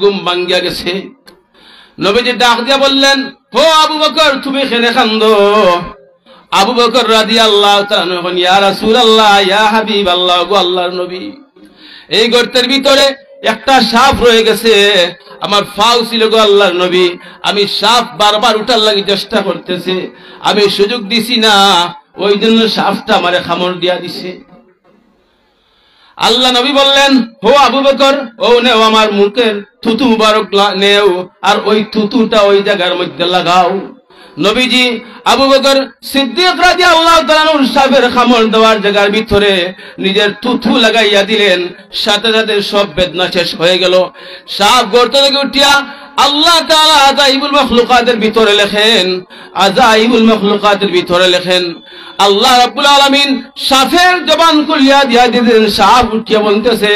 ঘুম ভাঙ্গিয়া গেছে। নবীজি ডাক দিয়া বললেন, ও আবু বকর, তুমি এখানে কান্দো? আবু বকর রাদিয়াল্লাহু তাআলা বলেন, ইয়া রাসূলুল্লাহ, ইয়া হাবিবাল্লাহ, গো আল্লাহর নবী, এই গর্তের ভিতরে একটা সাপ রয়ে গেছে, আমার ফাউ ছিল গো আল্লাহর নবী, আমি সাপ বারবার উঠার লাগি চেষ্টা করতেছি, আমি সুযোগ দিছি না, ওই জন্য সাপটা আমারে কামড় দিয়া দিছে। আল্লাহ নবী বললেন, হো আবু বকর, ও নেও আমার মুখের থুতু মুবারক নেও, আর ওই থুতুটা ওই জায়গার মধ্যে লাগাও। নবীজি আবু বকর সিদ্দিক রাদিয়াল্লাহু তাআলা সাপের কামড় দেওয়ার জায়গার ভিতরে নিজের থুতু লাগাইয়া দিলেন, সাথে সাথে সব বেদনা শেষ হয়ে গেল। সাপ গর্ত থেকে উঠিয়া আল্লাহ তাআলা আযাইবুল মাখলুকাতের ভিতরে লেখেন, আযাইবুল মাখলুকাতের ভিতরে লেখেন, আল্লাহ রাব্বুল আলামিন সাপের জবান খুলিয়া দিয়া দিলেন। সাপ উঠিয়া বলতেছে,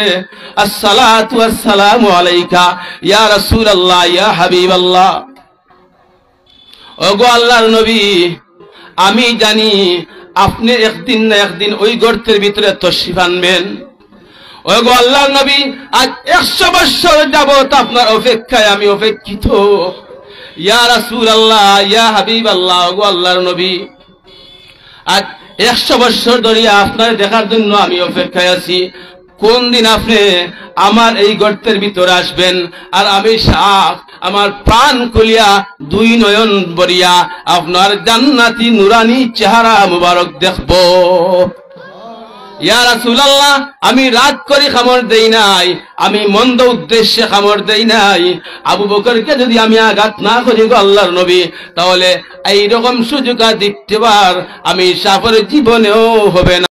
আসসালাতু ওয়াসসালামু আলাইকা ইয়া রাসূলুল্লাহ, ইয়া হাবিবাল্লাহ। ওগো আল্লাহর নবী, আমি জানি আপনি একদিন না একদিন ওই গর্তের ভিতরে তশরিফ আনবেন। ওগো আল্লাহর নবী, আজ 100 বছর যাবত আপনার অপেক্ষায় আমি অপেক্ষিত। ইয়া রাসূলুল্লাহ, ইয়া হাবিবাল্লাহ, ওগো আল্লাহর নবী, আজ 100 বছর ধরে আপনার দেখার জন্য আমি অপেক্ষায় আছি। কোন দিন আপনি আমার এই গর্তের ভিতরে আসবেন, আর আমি সাপ আমার প্রাণ খুলিয়া দুই নয়ন ভরিয়া আপনার জান্নাতি নুরানি চেহারা মুবারক দেখব। ইয়া রাসূলুল্লাহ, আমি রাগ করে কামড় দেই নাই, আমি মন্দ উদ্দেশ্যে কামড় দেই নাই। আবু বকরকে যদি আমি আঘাত না করি গো আল্লাহর নবী, তাহলে এইরকম সুযোগ আর দ্বিতীয়বার আমি সাপের জীবনেও হবে না।